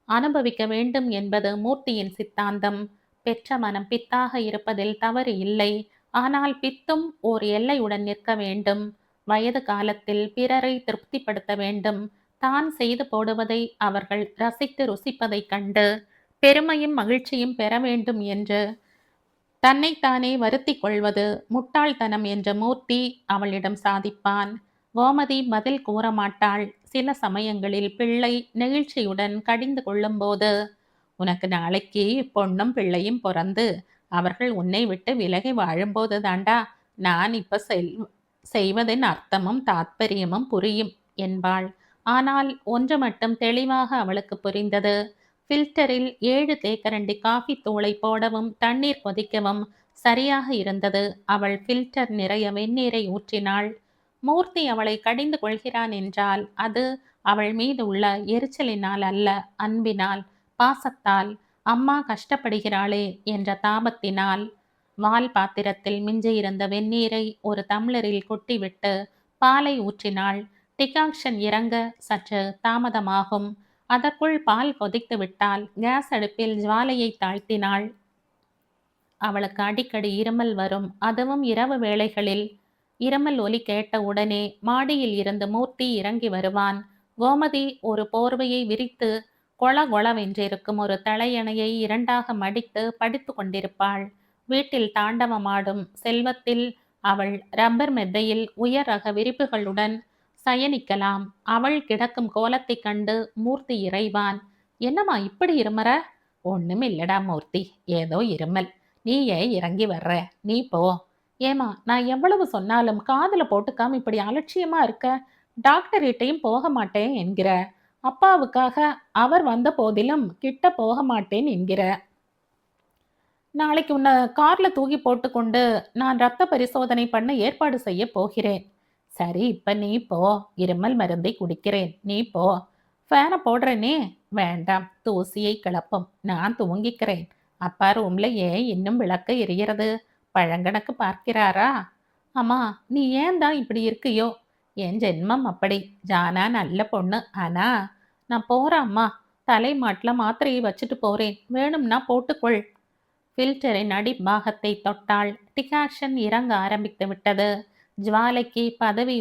அனுபவிக்க வேண்டும் என்பது மூர்த்தியின் சித்தாந்தம். பெற்ற மனம் பித்தாக இருப்பதில் தவறு இல்லை. ஆனால் பித்தும் ஓர் எல்லையுடன் நிற்க வேண்டும். வயது காலத்தில் பிறரை திருப்திப்படுத்த வேண்டும். தான் செய்து போடுவதை அவர்கள் ரசித்து ருசிப்பதைக் கண்டு பெருமையும் மகிழ்ச்சியும் பெற வேண்டும் என்று தன்னைத்தானே வருத்தி கொள்வது முட்டாள்தனம் என்ற மூர்த்தி அவளிடம் சாதிப்பான். கோமதி பதில் கூற மாட்டாள். சில சமயங்களில் பிள்ளை நெகிழ்ச்சியுடன் கடிந்து கொள்ளும்போது, உனக்கு நாளைக்கு பொண்ணும் பிள்ளையும் பிறந்து அவர்கள் உன்னை விட்டு விலகி வாழும்போது தாண்டா நான் இப்ப செய்வதின் அர்த்தமும் தாத்பரியமும் புரியும் என்பாள். ஆனால் ஒன்று மட்டும் தெளிவாக அவளுக்கு புரிந்தது. ஃபில்டரில் 7 தேக்கரண்டி காஃபி தூளை போடவும் தண்ணீர் கொதிக்கவும் சரியாக இருந்தது. அவள் ஃபில்டர் நிறைய வெந்நீரை ஊற்றினாள். மூர்த்தி அவளை கடிந்து கொள்கிறான் என்றால் அது அவள் மீது உள்ள எரிச்சலினால் அல்ல, அன்பினால், பாசத்தால், அம்மா கஷ்டப்படுகிறாளே என்ற தாபத்தினால். வால் பாத்திரத்தில் மிஞ்சியிருந்த வெந்நீரை ஒரு டம்ளரில் கொட்டிவிட்டு பாலை ஊற்றினாள். டிகாக்ஷன் இறங்க சற்று தாமதமாகும். அதற்குள் பால் கொதித்து விட்டால் கேஸ் அடுப்பில் ஜுவாலையை தாழ்த்தினாள். அவளுக்கு அடிக்கடி இருமல் வரும். அதுவும் இரவு வேளைகளில். இருமல் ஒலி கேட்ட உடனே மாடியில் இருந்து மூர்த்தி இறங்கி வருவான். கோமதி ஒரு போர்வையை விரித்து கொள கொளவென்றிருக்கும் ஒரு தலையணையை 2ஆக மடித்து படித்து கொண்டிருப்பாள். வீட்டில் தாண்டவமாடும் செல்வத்தில் அவள் ரப்பர் மெத்தையில் உயர் ரக விரிப்புகளுடன் சயனிக்கலாம். அவள் கிடக்கும் கோலத்தைக் கண்டு மூர்த்தி இறைவான். என்னம்மா இப்படி இருமற? ஒண்ணும் இல்லடா மூர்த்தி, ஏதோ இருமல். நீ ஏன் இறங்கி வர்ற? நீ போ. ஏமா, நான் எவ்வளவு சொன்னாலும் காதுல போட்டுக்காம இப்படி அலட்சியமா இருக்க? டாக்டர்கிட்டையும் போக மாட்டேன் என்கிற. அப்பாவுக்காக அவர் வந்த போதிலும் கிட்ட போக மாட்டேன் என்கிற. நாளைக்கு உன்னை கார்ல தூக்கி போட்டுக்கொண்டு நான் ரத்த பரிசோதனை பண்ண ஏற்பாடு செய்ய போகிறேன். சரி, இப்ப நீ போ. இருமல் மருந்தை குடிக்கிறேன், நீ போ. ஃபேனை போடுறேனே. வேண்டாம், தூசியை கிளப்பும். நான் தூங்கிக்கிறேன். அப்பா ரூம்ல ஏன் இன்னும் விளக்கு எரியறது? பழங்கணக்கு பார்க்கிறாரா? அம்மா, நீ ஏன் தான் இப்படி இருக்கியோ? என் ஜென்மம் அப்படி. ஜானா நல்ல பொண்ணு. ஆனா நான் போறேன் அம்மா. தலை மாட்டில் மாத்திரையை வச்சுட்டு போறேன், வேணும்னா போட்டுக்கொள். ஃபில்டரின் அடிப்பாகத்தை தொட்டாள். டிகாக்ஷன் இறங்க ஆரம்பித்து விட்டது. ஜுவாலைக்கு பதவி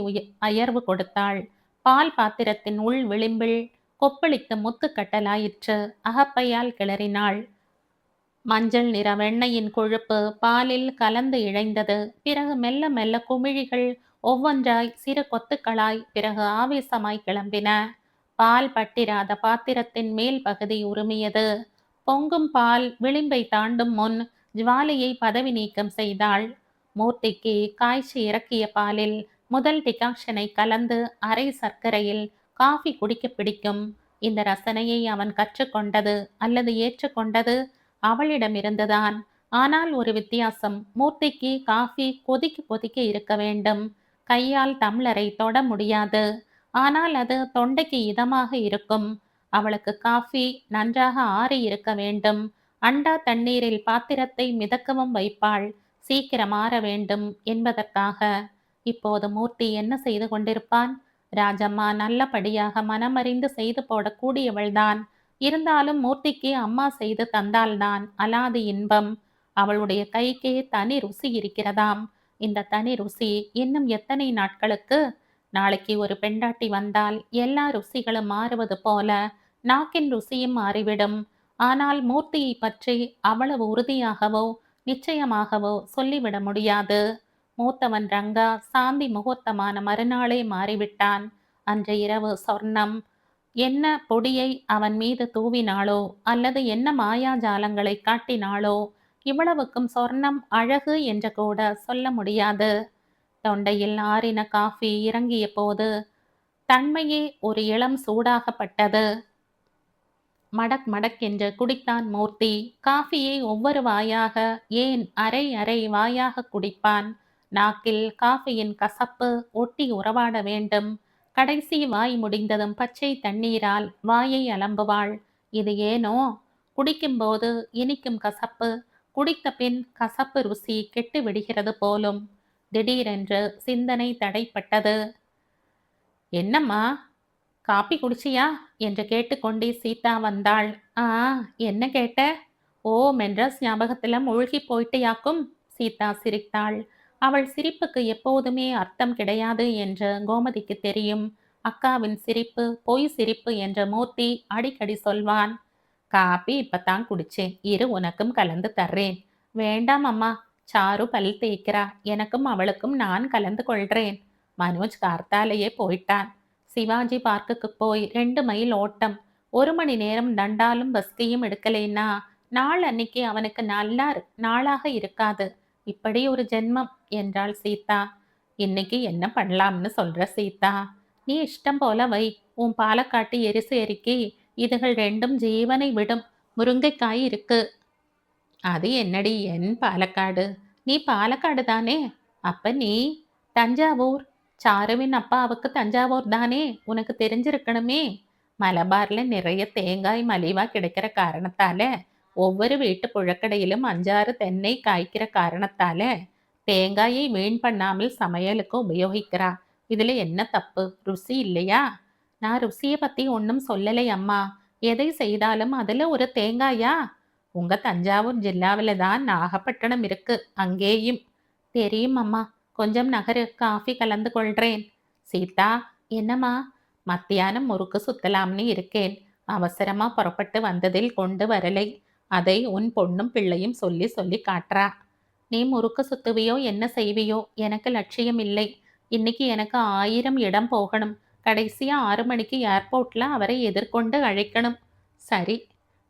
அயர்வு கொடுத்தாள். பால் பாத்திரத்தின் உள் விளிம்பில் கொப்பளித்து முத்து கட்டலாயிற்று. அகப்பையால் கிளறினாள். மஞ்சள் நிற வெண்ணெயின் கொழுப்பு பாலில் கலந்து இழைந்தது. பிறகு மெல்ல மெல்ல குமிழிகள் ஒவ்வொன்றாய் சிறு கொத்துக்களாய் பிறகு ஆவேசமாய் கிளம்பின. பால் பட்டிராத பாத்திரத்தின் மேல் பகுதி உருமியது. பொங்கும் பால் விளிம்பை தாண்டும் முன் ஜுவாலையை பதவி நீக்கம் செய்தாள். மூர்த்திக்கு காய்ச்சி இறக்கிய பாலில் முதல் டிகாக்ஷனை கலந்து அரை சர்க்கரையில் காஃபி குடிக்க பிடிக்கும். இந்த ரசனையை அவன் கற்றுக்கொண்டது அல்லது ஏற்றுக்கொண்டது அவளிடமிருந்துதான். ஆனால் ஒரு வித்தியாசம். மூர்த்திக்கு காஃபி கொதிக்க கொதிக்க இருக்க வேண்டும். கையால் டம்ளரை தொட முடியாது. ஆனால் அது தொண்டைக்கு இதமாக இருக்கும். அவளுக்கு காஃபி நன்றாக ஆறி இருக்க வேண்டும். அண்டா தண்ணீரில் பாத்திரத்தை மிதக்கவும் வைப்பாள். சீக்கிரம் ஆற வேண்டும் என்பதற்காக. இப்போது மூர்த்தி என்ன செய்து கொண்டிருப்பான்? ராஜம்மா நல்லபடியாக மனமறிந்து செய்து போடக்கூடியவள்தான். இருந்தாலும் மூர்த்திக்கு அம்மா செய்து தந்தால்தான் அலாதி இன்பம். அவளுடைய கைக்கே தனி ருசி இருக்கிறதாம். இந்த தனி ருசி இன்னும் எத்தனை நாட்களுக்கு? நாளைக்கு ஒரு பெண்டாட்டி வந்தால் எல்லா ருசிகளும் மாறுவது போல நாக்கின் ருசியும் மாறிவிடும். ஆனால் மூர்த்தியை பற்றி அவ்வளவு உறுதியாகவோ நிச்சயமாகவோ சொல்லிவிட முடியாது. மூத்தவன் ரங்கா சாந்தி முகூர்த்தமான மறுநாளே மாறிவிட்டான். அன்று இரவு சொர்ணம் என்ன பொடியை அவன் மீது தூவினாளோ அல்லது என்ன மாயாஜாலங்களை காட்டினாளோ, இவ்வளவுக்கும் சொர்ணம் அழகு என்று கூட சொல்ல முடியாது. தொண்டையில் ஆறின காஃபி இறங்கிய போது தன்மையே ஒரு இளம் சூடாகப்பட்டது. மடக் மடக் என்று குடித்தான் மூர்த்தி. காஃபியை ஒவ்வொரு வாயாக, ஏன் அரை அரை வாயாக குடிப்பான். நாக்கில் காஃபியின் கசப்பு ஒட்டி உறவாட வேண்டும். கடைசி வாய் முடிந்ததும் பச்சை தண்ணீரால் வாயை அலம்புவாள். இது ஏனோ குடிக்கும்போது இனிக்கும் கசப்பு, குடித்த பின் கசப்பு ருசி கெட்டு விடுகிறது போலும். திடீரென்று சிந்தனை தடைப்பட்டது. என்னம்மா, காப்பி குடிச்சியா என்று கேட்டுக்கொண்டே சீதா வந்தாள். ஆ, என்ன கேட்ட? ஓ, மெட்ராஸ் ஞாபகத்துல மூழ்கி போயிட்டியாக்கும். சீதா சிரித்தாள். அவள் சிரிப்புக்கு எப்போதுமே அர்த்தம் கிடையாது என்று கோமதிக்கு தெரியும். அக்காவின் சிரிப்பு பொய் சிரிப்பு என்று மூர்த்தி அடிக்கடி சொல்வான். காப்பி இப்பத்தான் குடிச்சேன், இரு உனக்கும் கலந்து தர்றேன். வேண்டாம் அம்மா, சாரு பல் தேய்க்கிறா, எனக்கும் அவளுக்கும் நான் கலந்து கொள்றேன். மனோஜ் கார்த்தாலேயே போயிட்டான். சிவாஜி பார்க்குக்கு போய் 2 மைல் ஓட்டம். 1 மணி நேரம் தண்டாலும் பஸ்கையும் எடுக்கலைன்னா நாள் அன்னைக்கு அவனுக்கு நாளாக இருக்காது. இப்படி ஒரு ஜென்மம் என்றாள் சீதா. இன்னைக்கு என்ன பண்ணலாம்னு சொல்ற சீதா? நீ இஷ்டம் போல வை. உன் பாலக்காட்டு எரிசு எரிக்கி இதுகள் 2ம் ஜீவனை விடும். முருங்கைக்காய் இருக்கு. அது என்னடி என் பாலக்காடு? நீ பாலக்காடு தானே? அப்ப நீ தஞ்சாவூர். சாருவின் அப்பாவுக்கு தஞ்சாவூர் தானே, உனக்கு தெரிஞ்சிருக்கணுமே. மலபார்ல நிறைய தேங்காய் மலிவா கிடைக்கிற காரணத்தால, ஒவ்வொரு வீட்டு புழக்கடையிலும் 5-6 தென்னை காய்க்கிற காரணத்தால தேங்காயை வீண் பண்ணாமல் சமையலுக்கு உபயோகிக்கிறா. இதுல என்ன தப்பு? ருசி இல்லையா? நான் ருசியை பத்தி ஒன்றும் சொல்லலை அம்மா. எதை செய்தாலும் அதுல ஒரு தேங்காயா? உங்க தஞ்சாவூர் ஜில்லாவில தான் நாகப்பட்டினம் இருக்கு, அங்கேயும். தெரியும் அம்மா, கொஞ்சம் நகரு, காஃபி கலந்து கொள்றேன். சீதா, என்னம்மா? மத்தியானம் முறுக்கு சுத்தலாம்னு இருக்கேன். அவசரமா புறப்பட்டு வந்ததில் கொண்டு வரலை. அதை உன் பொண்ணும் பிள்ளையும் சொல்லி சொல்லி காட்டுறா. நீ முறுக்கு சுத்துவியோ என்ன செய்வியோ எனக்கு லட்சியம் இல்லை. இன்னைக்கு எனக்கு 1000 இடம் போகணும். கடைசியா 6 மணிக்கு ஏர்போர்ட்ல அவரை எதிர்கொண்டு அழைக்கணும். சரி,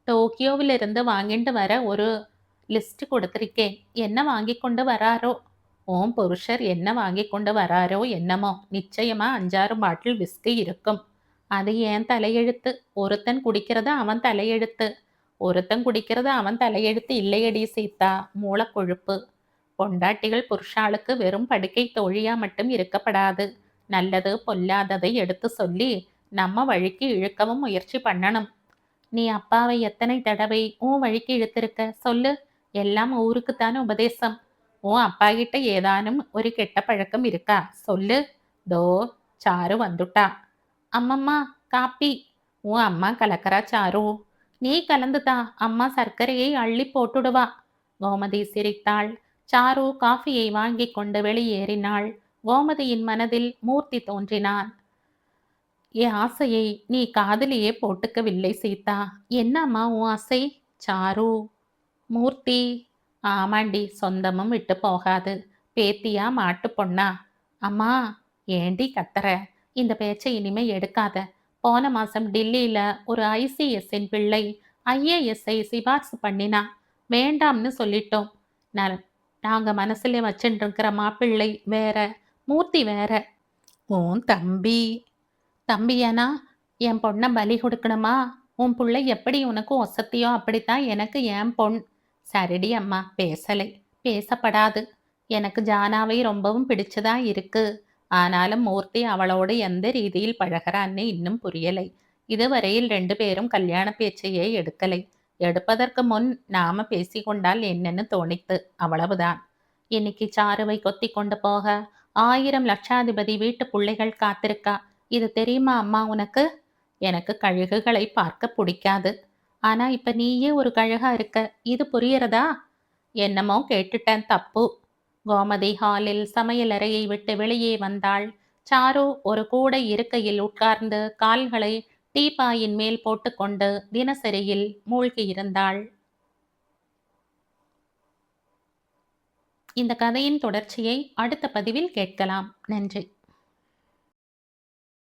டோக்கியோவிலிருந்து வாங்கிட்டு வர ஒரு லிஸ்ட் கொடுத்திருக்கேன். என்ன வாங்கி கொண்டு வராரோ? ஓம் புருஷர் என்ன வாங்கி கொண்டு வராரோ என்னமோ. நிச்சயமா 5-6 பாட்டில் விஸ்கி இருக்கும். அது ஏன் தலையெழுத்து? ஒருத்தன் குடிக்கிறது அவன் தலையெழுத்து. ஒருத்தன் குடிக்கிறது அவன் தலையெழுத்து இல்லையடி சீதா, மூலக்கொழுப்பு. பொண்டாட்டிகள் புருஷாளுக்கு வெறும் படுக்கை தோழியா மட்டும் இருக்கப்படாது. நல்லது பொல்லாததை எடுத்து சொல்லி நம்ம வழிக்கு இழுக்கவும் முயற்சி பண்ணணும். நீ அப்பாவை எத்தனை தடவை உன் வழிக்கு இழுத்திருக்க சொல்லு. எல்லாம் ஊருக்குத்தானே உபதேசம். உன் அப்பா கிட்ட ஏதானும் ஒரு கெட்ட பழக்கம் இருக்கா சொல்லு. தோ சாரு வந்துட்டா. அம்மம்மா, காப்பி. உன் அம்மா கலக்கறா சாரு. நீ கலந்துதா, அம்மா சர்க்கரையை அள்ளி போட்டுடுவா. கோமதி சிரித்தாள். சாரு காஃபியை வாங்கி கொண்டு வெளியேறினாள். கோமதியின் மனதில் மூர்த்தி தோன்றினான். என் ஆசையை நீ காதிலேயே போட்டுக்கவில்லை சீதா. என்னம்மா உன் ஆசை? சாரு. மூர்த்தி. ஆமாண்டி, சொந்தமும் விட்டு போகாது. பேத்தியா மாட்டு பொண்ணா? அம்மா, ஏண்டி கத்துற? இந்த பேச்சை இனிமே எடுக்காத. போன மாசம் டில்லியில ஒரு ICSன் பிள்ளை IASஐ சிபார்சு பண்ணினா. வேண்டாம்னு சொல்லிட்டோம். நாங்க மனசுல வச்சுட்டு இருக்கிற மாப்பிள்ளை வேற, மூர்த்தி வேற. உன் தம்பி. தம்பியானா என் பொண்ணை பலி கொடுக்கணுமா? உன் பிள்ளை எப்படி உனக்கு ஒசத்தியோ அப்படித்தான் எனக்கு என் பொண். சரிடி அம்மா, பேசலை, பேசப்படாது. எனக்கு ஜானாவை ரொம்பவும் பிடிச்சதா இருக்கு. ஆனாலும் மூர்த்தி அவளோடு எந்த ரீதியில் பழகிறான்னு இன்னும் புரியலை. இதுவரையில் 2 பேரும் கல்யாண பேச்சையே எடுக்கலை. எடுப்பதற்கு முன் நாம பேசிக்கொண்டால் என்னன்னு தோணித்து, அவ்வளவுதான். இன்னைக்கு சாருவை கொத்தி கொண்டு போக 1000 லட்சாதிபதி வீட்டு பிள்ளைகள் காத்திருக்கா. இது தெரியுமா அம்மா உனக்கு? எனக்கு கழுகுகளை பார்க்க பிடிக்காது. ஆனா இப்ப நீயே ஒரு கழுகா இருக்க. இது புரியறதா? என்னமோ கேட்டுட்டேன், தப்பு. கோமதி ஹாலில் சமையலறையை விட்டு வெளியே வந்தாள். சாரு ஒரு கூடை இருக்கையில் உட்கார்ந்து கால்களை டீப்பாயின் மேல் போட்டுக்கொண்டு தினசரியில் மூழ்கியிருந்தாள். இந்த கதையின் தொடர்ச்சியை அடுத்த பதிவில் கேட்கலாம். நன்றி.